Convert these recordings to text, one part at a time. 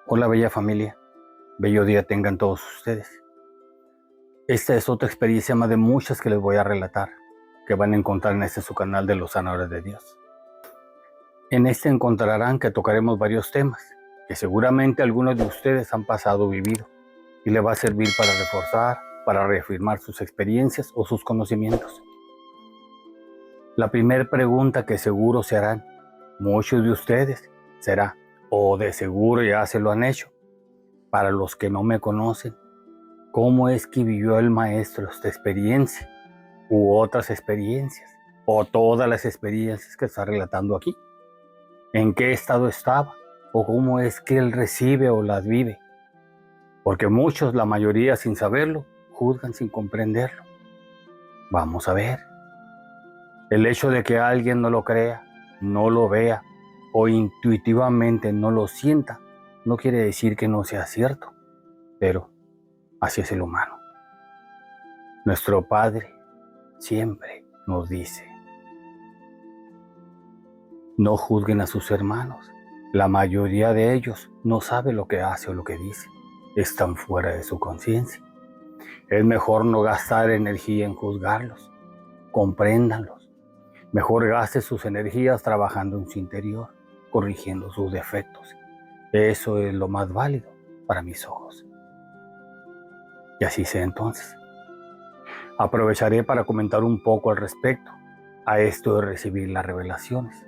Hola bella familia, bello día tengan todos ustedes. Esta es otra experiencia más de muchas que les voy a relatar, que van a encontrar en este su canal de los sanadores de Dios. En este encontrarán que tocaremos varios temas, que seguramente algunos de ustedes han pasado o vivido, y les va a servir para reforzar, para reafirmar sus experiencias o sus conocimientos. La primera pregunta que seguro se harán muchos de ustedes será, o de seguro ya se lo han hecho, para los que no me conocen, ¿cómo es que vivió el maestro esta experiencia u otras experiencias o todas las experiencias que está relatando aquí? ¿En qué estado estaba o cómo es que él recibe o las vive? Porque muchos, la mayoría sin saberlo, juzgan sin comprenderlo. Vamos a ver. El hecho de que alguien no lo crea, no lo vea o intuitivamente no lo sienta, no quiere decir que no sea cierto, pero así es el humano. Nuestro Padre siempre nos dice: no juzguen a sus hermanos. La mayoría de ellos no sabe lo que hace o lo que dice. Están fuera de su conciencia. Es mejor no gastar energía en juzgarlos. Compréndanlos. Mejor gaste sus energías trabajando en su interior, corrigiendo sus defectos. Eso es lo más válido para mis ojos. Y así sea entonces. Aprovecharé para comentar un poco al respecto a esto de recibir las revelaciones.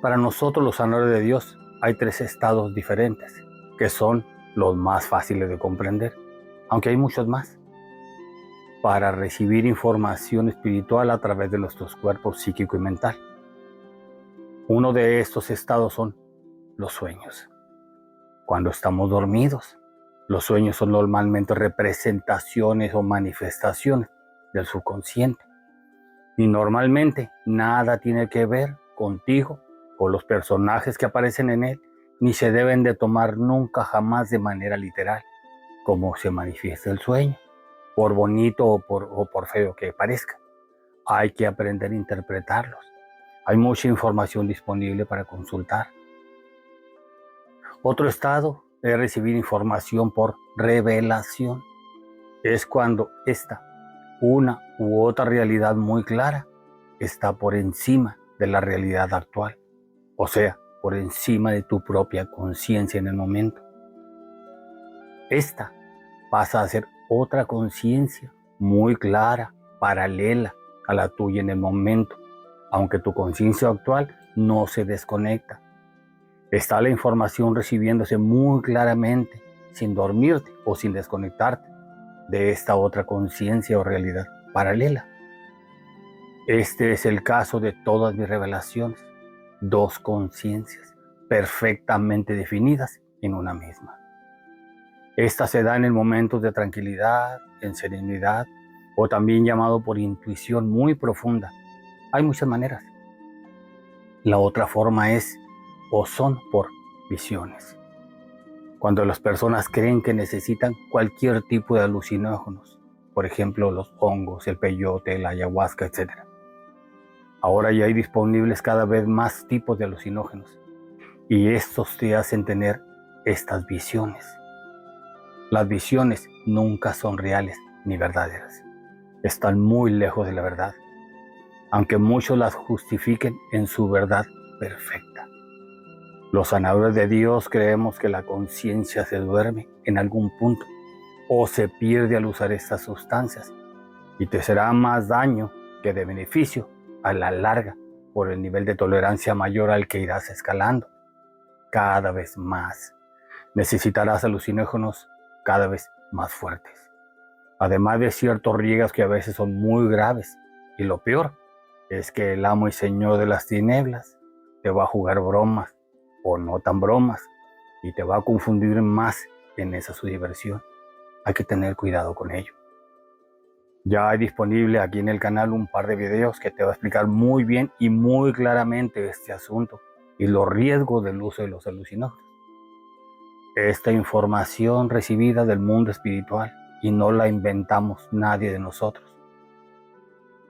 Para nosotros los sanadores de Dios hay tres estados diferentes, que son los más fáciles de comprender, aunque hay muchos más, para recibir información espiritual a través de nuestros cuerpos psíquico y mental. Uno de estos estados son los sueños. Cuando estamos dormidos, los sueños son normalmente representaciones o manifestaciones del subconsciente. Y normalmente nada tiene que ver contigo o los personajes que aparecen en él, ni se deben de tomar nunca jamás de manera literal, como se manifiesta el sueño, por bonito o por feo que parezca. Hay que aprender a interpretarlos. Hay mucha información disponible para consultar. Otro estado es recibir información por revelación. Es cuando una u otra realidad muy clara está por encima de la realidad actual, o sea, por encima de tu propia conciencia en el momento. Esta pasa a ser otra conciencia muy clara, paralela a la tuya en el momento, aunque tu conciencia actual no se desconecta. Está la información recibiéndose muy claramente, sin dormirte o sin desconectarte de esta otra conciencia o realidad paralela. Este es el caso de todas mis revelaciones, dos conciencias perfectamente definidas en una misma. Esta se da en el momento de tranquilidad, en serenidad, o también llamado por intuición muy profunda. Hay muchas maneras. La otra forma es o son por visiones. Cuando las personas creen que necesitan cualquier tipo de alucinógenos, por ejemplo los hongos, el peyote, la ayahuasca, etc. Ahora ya hay disponibles cada vez más tipos de alucinógenos y estos te hacen tener estas visiones. Las visiones nunca son reales ni verdaderas. Están muy lejos de la verdad, aunque muchos las justifiquen en su verdad perfecta. Los sanadores de Dios creemos que la conciencia se duerme en algún punto o se pierde al usar estas sustancias y te será más daño que de beneficio a la larga por el nivel de tolerancia mayor al que irás escalando. Cada vez más necesitarás alucinógenos cada vez más fuertes, además de ciertos riesgos que a veces son muy graves, y lo peor es que el amo y señor de las tinieblas te va a jugar bromas o no tan bromas y te va a confundir más en esa su diversión. Hay que tener cuidado con ello. Ya hay disponible aquí en el canal un par de videos que te va a explicar muy bien y muy claramente este asunto y los riesgos del uso de los alucinógenos. Esta información recibida del mundo espiritual y no la inventamos nadie de nosotros.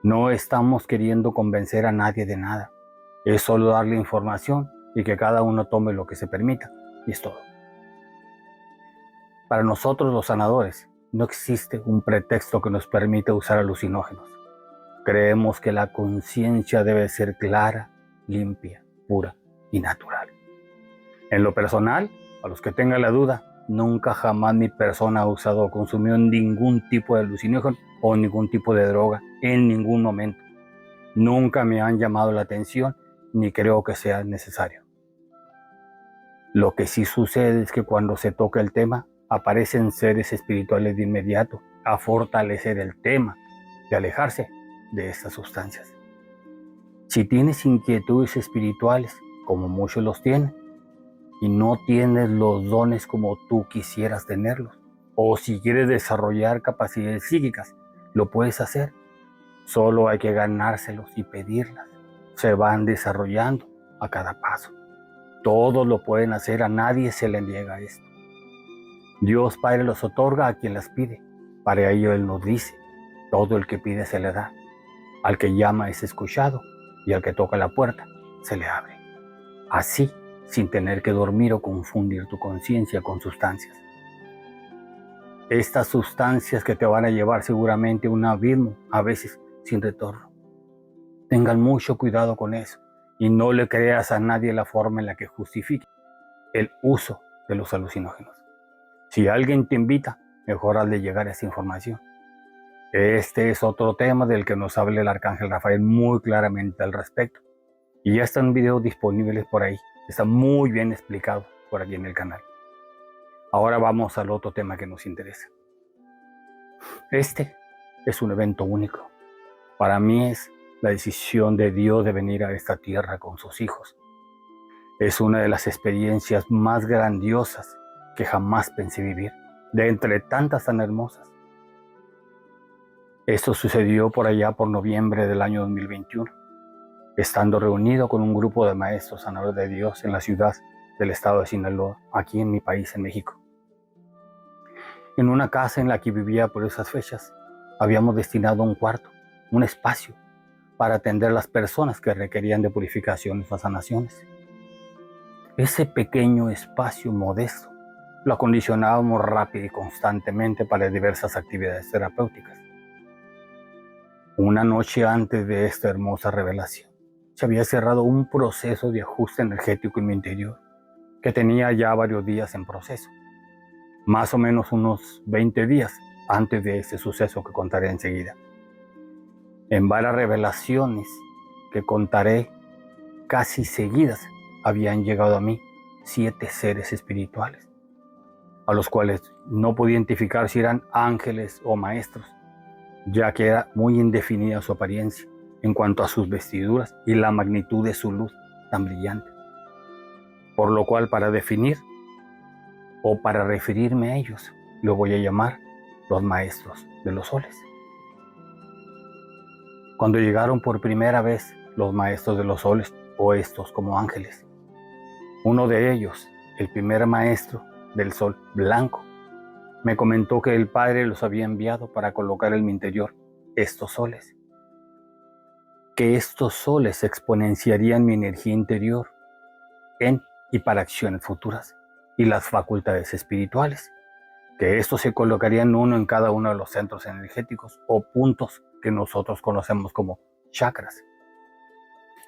No estamos queriendo convencer a nadie de nada. Es solo darle información y que cada uno tome lo que se permita, y es todo. Para nosotros los sanadores, no existe un pretexto que nos permita usar alucinógenos. Creemos que la conciencia debe ser clara, limpia, pura y natural. En lo personal, a los que tengan la duda, nunca jamás mi persona ha usado o consumido ningún tipo de alucinógeno o ningún tipo de droga en ningún momento. Nunca me han llamado la atención ni creo que sea necesario. Lo que sí sucede es que cuando se toca el tema, aparecen seres espirituales de inmediato a fortalecer el tema de alejarse de estas sustancias. Si tienes inquietudes espirituales, como muchos los tienen, y no tienes los dones como tú quisieras tenerlos, o si quieres desarrollar capacidades psíquicas, lo puedes hacer. Solo hay que ganárselos y pedirlas. Se van desarrollando a cada paso. Todos lo pueden hacer, a nadie se le niega esto. Dios Padre los otorga a quien las pide. Para ello Él nos dice, todo el que pide se le da. Al que llama es escuchado y al que toca la puerta se le abre. Así, sin tener que dormir o confundir tu conciencia con sustancias. Estas sustancias que te van a llevar seguramente a un abismo, a veces sin retorno. Tengan mucho cuidado con eso y no le creas a nadie la forma en la que justifique el uso de los alucinógenos. Si alguien te invita, mejor hazle llegar esa información. Este es otro tema del que nos habla el Arcángel Rafael muy claramente al respecto. Y ya están videos disponibles por ahí. Está muy bien explicado por aquí en el canal. Ahora vamos al otro tema que nos interesa. Este es un evento único. Para mí es la decisión de Dios de venir a esta tierra con sus hijos. Es una de las experiencias más grandiosas que jamás pensé vivir, de entre tantas tan hermosas. Esto sucedió por allá por noviembre del año 2021, estando reunido con un grupo de maestros sanadores de Dios en la ciudad del estado de Sinaloa, aquí en mi país, en México. En una casa en la que vivía por esas fechas, habíamos destinado un cuarto, un espacio, para atender a las personas que requerían de purificaciones o sanaciones. Ese pequeño espacio modesto lo acondicionábamos rápido y constantemente para diversas actividades terapéuticas. Una noche antes de esta hermosa revelación, se había cerrado un proceso de ajuste energético en mi interior, que tenía ya varios días en proceso, más o menos unos 20 días antes de este suceso que contaré enseguida. En varias revelaciones que contaré casi seguidas, habían llegado a mí 7 seres espirituales, a los cuales no podía identificar si eran ángeles o maestros, ya que era muy indefinida su apariencia en cuanto a sus vestiduras y la magnitud de su luz tan brillante. Por lo cual, para definir o para referirme a ellos, lo voy a llamar los maestros de los soles. Cuando llegaron por primera vez los maestros de los soles, o estos como ángeles, uno de ellos, el primer maestro del sol blanco, me comentó que el Padre los había enviado para colocar en mi interior estos soles, que estos soles exponenciarían mi energía interior en y para acciones futuras y las facultades espirituales, que estos se colocarían uno en cada uno de los centros energéticos o puntos que nosotros conocemos como chakras.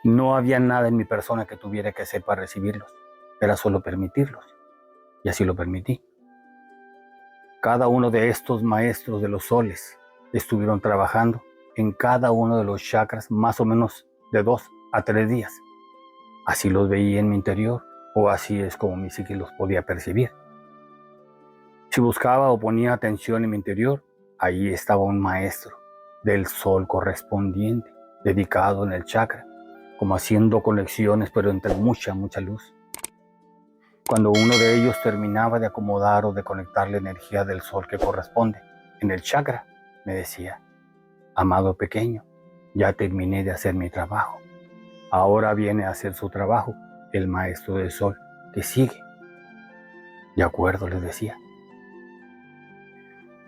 No había nada en mi persona que tuviera que hacer para recibirlos, era solo permitirlos, y así lo permití. Cada uno de estos maestros de los soles estuvieron trabajando en cada uno de los chakras más o menos de 2 a 3 días. Así los veía en mi interior, o así es como mi psique los podía percibir. Si buscaba o ponía atención en mi interior, ahí estaba un maestro del sol correspondiente, dedicado en el chakra, como haciendo conexiones, pero entre mucha luz. Cuando uno de ellos terminaba de acomodar o de conectar la energía del sol que corresponde en el chakra, me decía: amado pequeño, ya terminé de hacer mi trabajo. Ahora viene a hacer su trabajo el maestro del sol que sigue. De acuerdo, les decía.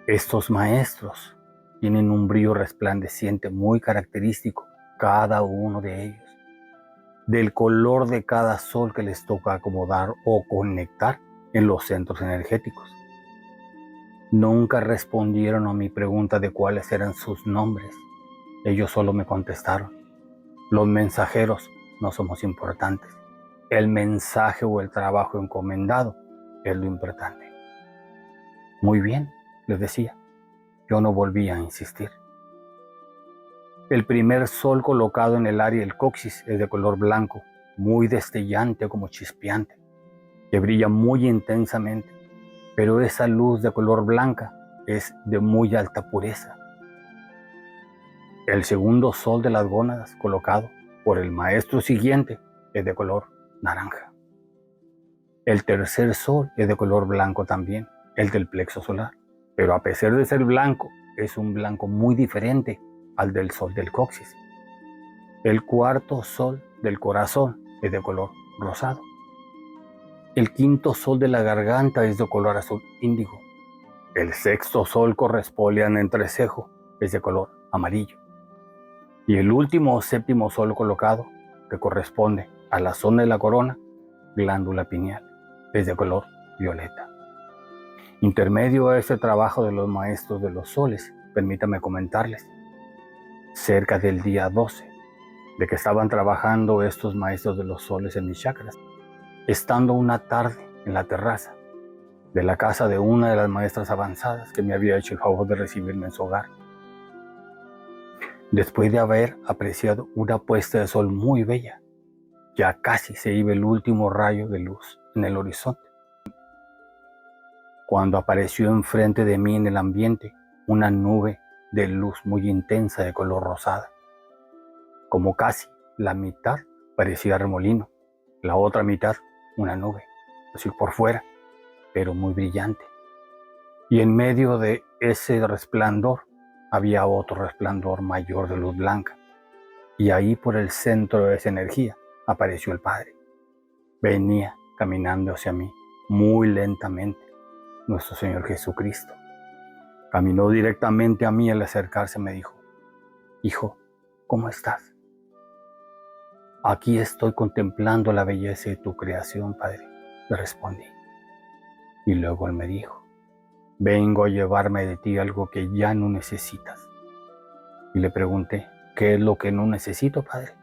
Estos maestros tienen un brillo resplandeciente muy característico, cada uno de ellos. del color de cada sol que les toca acomodar o conectar en los centros energéticos. Nunca respondieron a mi pregunta de cuáles eran sus nombres. Ellos solo me contestaron: los mensajeros no somos importantes. El mensaje o el trabajo encomendado es lo importante. Muy bien, les decía. Yo no volví a insistir. El primer sol colocado en el área del coxis es de color blanco, muy destellante como chispeante, que brilla muy intensamente, pero esa luz de color blanca es de muy alta pureza. El segundo sol de las gónadas colocado por el maestro siguiente es de color naranja. El tercer sol es de color blanco también, el del plexo solar, pero a pesar de ser blanco, es un blanco muy diferente al del sol del coxis. El cuarto sol del corazón es de color rosado. El quinto sol de la garganta es de color azul índigo. El sexto sol corresponde al entrecejo, es de color amarillo. Y el último o séptimo sol colocado, que corresponde a la zona de la corona, glándula pineal, es de color violeta. Intermedio a este trabajo de los maestros de los soles, permítame comentarles, cerca del día 12, de que estaban trabajando estos maestros de los soles en mis chakras, estando una tarde en la terraza de la casa de una de las maestras avanzadas que me había hecho el favor de recibirme en su hogar. Después de haber apreciado una puesta de sol muy bella, ya casi se iba el último rayo de luz en el horizonte, cuando apareció enfrente de mí en el ambiente una nube de luz muy intensa de color rosada. Como casi la mitad parecía remolino, la otra mitad una nube, así por fuera, pero muy brillante. Y en medio de ese resplandor había otro resplandor mayor de luz blanca. Y ahí por el centro de esa energía apareció el Padre. Venía caminando hacia mí muy lentamente. Nuestro Señor Jesucristo caminó directamente a mí. Al acercarse me dijo: hijo, ¿cómo estás? Aquí estoy contemplando la belleza de tu creación, Padre, le respondí. Y luego él me dijo: vengo a llevarme de ti algo que ya no necesitas. Y le pregunté: ¿qué es lo que no necesito, Padre?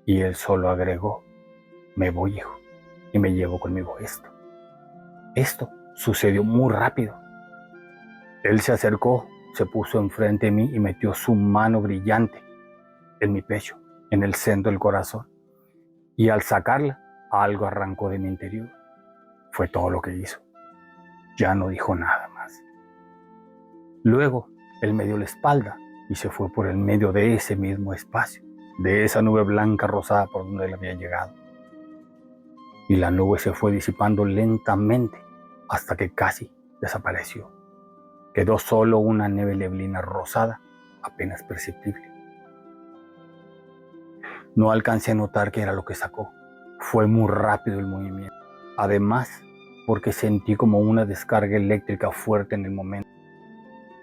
Y él solo agregó: me voy, hijo, y me llevo conmigo esto. Esto sucedió muy rápido. Él se acercó, se puso enfrente de mí y metió su mano brillante en mi pecho, en el centro del corazón. Y al sacarla, algo arrancó de mi interior. Fue todo lo que hizo. Ya no dijo nada más. Luego, él me dio la espalda y se fue por el medio de ese mismo espacio, de esa nube blanca rosada por donde él había llegado. Y la nube se fue disipando lentamente hasta que casi desapareció. Quedó solo una neblina rosada, apenas perceptible. No alcancé a notar qué era lo que sacó. Fue muy rápido el movimiento. Además, porque sentí como una descarga eléctrica fuerte en el momento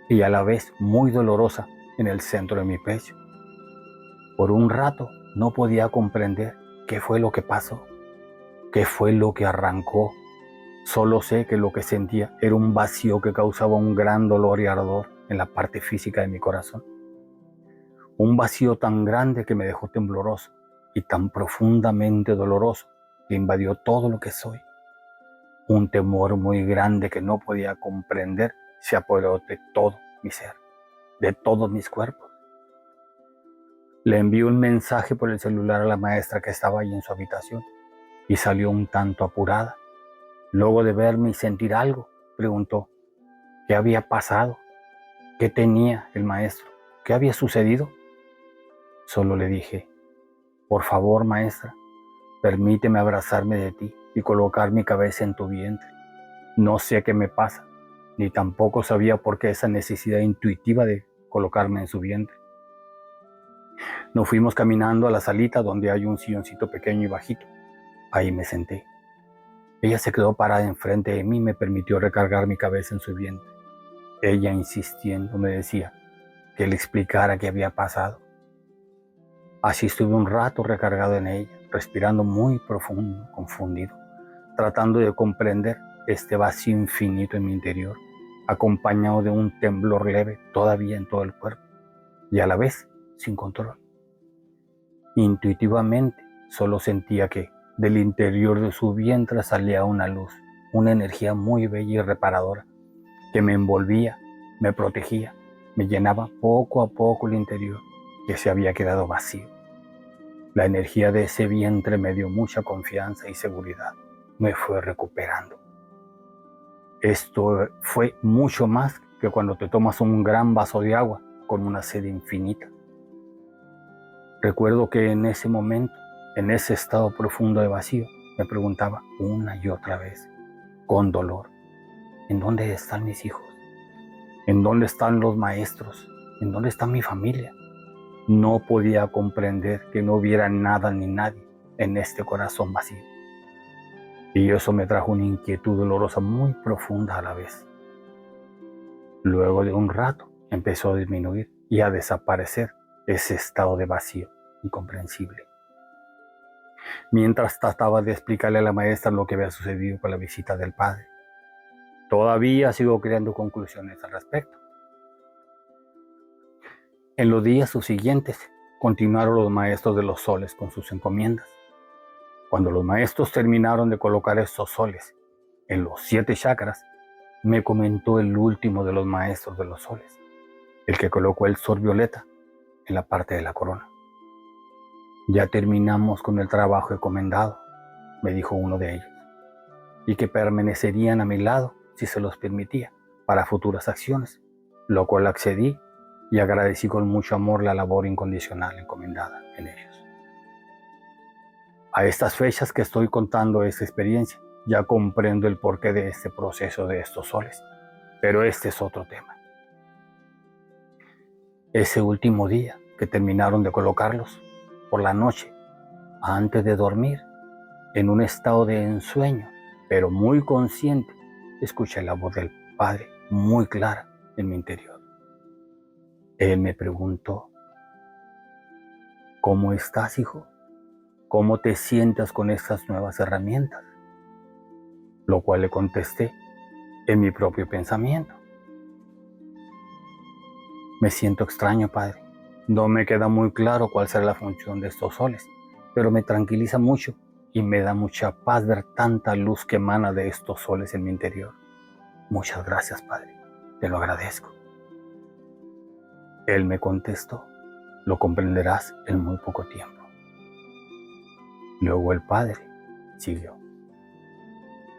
y a la vez muy dolorosa en el centro de mi pecho. Por un rato no podía comprender qué fue lo que pasó, qué fue lo que arrancó. Solo sé que lo que sentía era un vacío que causaba un gran dolor y ardor en la parte física de mi corazón. Un vacío tan grande que me dejó tembloroso y tan profundamente doloroso que invadió todo lo que soy. Un temor muy grande que no podía comprender se apoderó de todo mi ser, de todos mis cuerpos. Le envié un mensaje por el celular a la maestra que estaba ahí en su habitación y salió un tanto apurada. Luego de verme y sentir algo, preguntó: ¿qué había pasado? ¿Qué tenía el maestro? ¿Qué había sucedido? Solo le dije: por favor, maestra, permíteme abrazarme de ti y colocar mi cabeza en tu vientre. No sé qué me pasa, ni tampoco sabía por qué esa necesidad intuitiva de colocarme en su vientre. Nos fuimos caminando a la salita donde hay un silloncito pequeño y bajito. Ahí me senté. Ella se quedó parada enfrente de mí y me permitió recargar mi cabeza en su vientre. Ella, insistiendo, me decía que le explicara qué había pasado. Así estuve un rato recargado en ella, respirando muy profundo, confundido, tratando de comprender este vacío infinito en mi interior, acompañado de un temblor leve todavía en todo el cuerpo y a la vez sin control. Intuitivamente solo sentía que del interior de su vientre salía una luz, una energía muy bella y reparadora que me envolvía, me protegía, me llenaba poco a poco el interior que se había quedado vacío. La energía de ese vientre me dio mucha confianza y seguridad, me fue recuperando. Esto fue mucho más que cuando te tomas un gran vaso de agua con una sed infinita. Recuerdo que en ese momento, en ese estado profundo de vacío, me preguntaba una y otra vez, con dolor, ¿en dónde están mis hijos? ¿En dónde están los maestros? ¿En dónde está mi familia? No podía comprender que no hubiera nada ni nadie en este corazón vacío. Y eso me trajo una inquietud dolorosa muy profunda a la vez. Luego de un rato empezó a disminuir y a desaparecer ese estado de vacío incomprensible. Mientras trataba de explicarle a la maestra lo que había sucedido con la visita del padre, todavía sigo creando conclusiones al respecto. En los días subsiguientes continuaron los maestros de los soles con sus encomiendas. Cuando los maestros terminaron de colocar estos soles en los 7 chakras, me comentó el último de los maestros de los soles, el que colocó el sol violeta en la parte de la corona. Ya terminamos con el trabajo encomendado, me dijo uno de ellos, y que permanecerían a mi lado si se los permitía para futuras acciones, lo cual accedí y agradecí con mucho amor la labor incondicional encomendada en ellos. A estas fechas que estoy contando esta experiencia, ya comprendo el porqué de este proceso de estos soles, pero este es otro tema. Ese último día que terminaron de colocarlos, por la noche, antes de dormir, en un estado de ensueño, pero muy consciente, escuché la voz del Padre muy clara en mi interior. Él me preguntó, ¿cómo estás, hijo? ¿Cómo te sientes con estas nuevas herramientas? Lo cual le contesté en mi propio pensamiento. Me siento extraño, Padre. No me queda muy claro cuál será la función de estos soles, pero me tranquiliza mucho y me da mucha paz ver tanta luz que emana de estos soles en mi interior. Muchas gracias, Padre. Te lo agradezco. Él me contestó, lo comprenderás en muy poco tiempo. Luego el Padre siguió.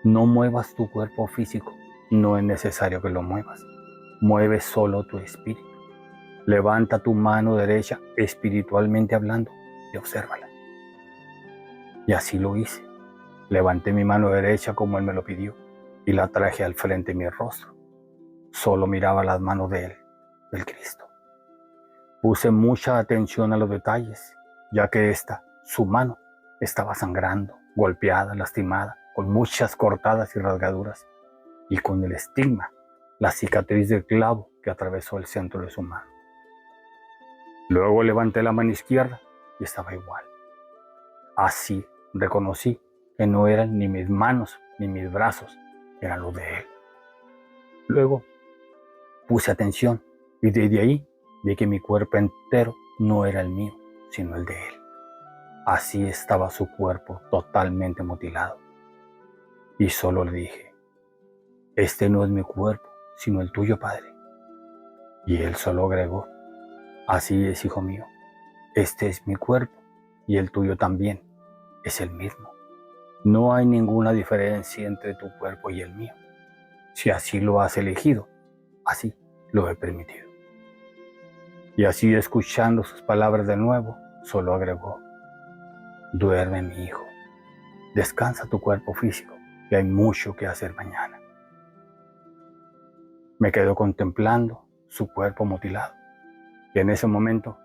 No muevas tu cuerpo físico, no es necesario que lo muevas. Mueve solo tu espíritu. Levanta tu mano derecha espiritualmente hablando y obsérvala. Y así lo hice. Levanté mi mano derecha como Él me lo pidió y la traje al frente de mi rostro. Solo miraba las manos de Él, del Cristo. Puse mucha atención a los detalles, ya que su mano, estaba sangrando, golpeada, lastimada, con muchas cortadas y rasgaduras, y con el estigma, la cicatriz del clavo que atravesó el centro de su mano. Luego levanté la mano izquierda y estaba igual. Así reconocí que no eran ni mis manos ni mis brazos, eran los de Él. Luego puse atención y desde ahí vi que mi cuerpo entero no era el mío, sino el de Él. Así estaba su cuerpo totalmente mutilado. Y solo le dije, este no es mi cuerpo, sino el tuyo, Padre. Y Él solo agregó, así es, hijo mío, este es mi cuerpo y el tuyo también, es el mismo. No hay ninguna diferencia entre tu cuerpo y el mío. Si así lo has elegido, así lo he permitido. Y así, escuchando sus palabras de nuevo, solo agregó, duerme, mi hijo, descansa tu cuerpo físico, que hay mucho que hacer mañana. Me quedo contemplando su cuerpo mutilado, y en ese momento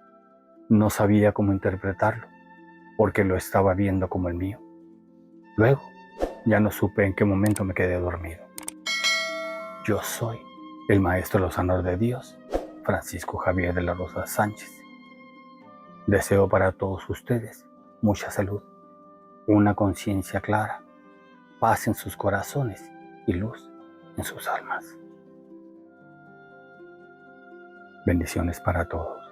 no sabía cómo interpretarlo, porque lo estaba viendo como el mío. Luego, ya no supe en qué momento me quedé dormido. Yo soy el maestro de los honores de Dios, Francisco Javier de la Rosa Sánchez. Deseo para todos ustedes mucha salud una conciencia clara, paz en sus corazones y luz en sus almas. Bendiciones para todos.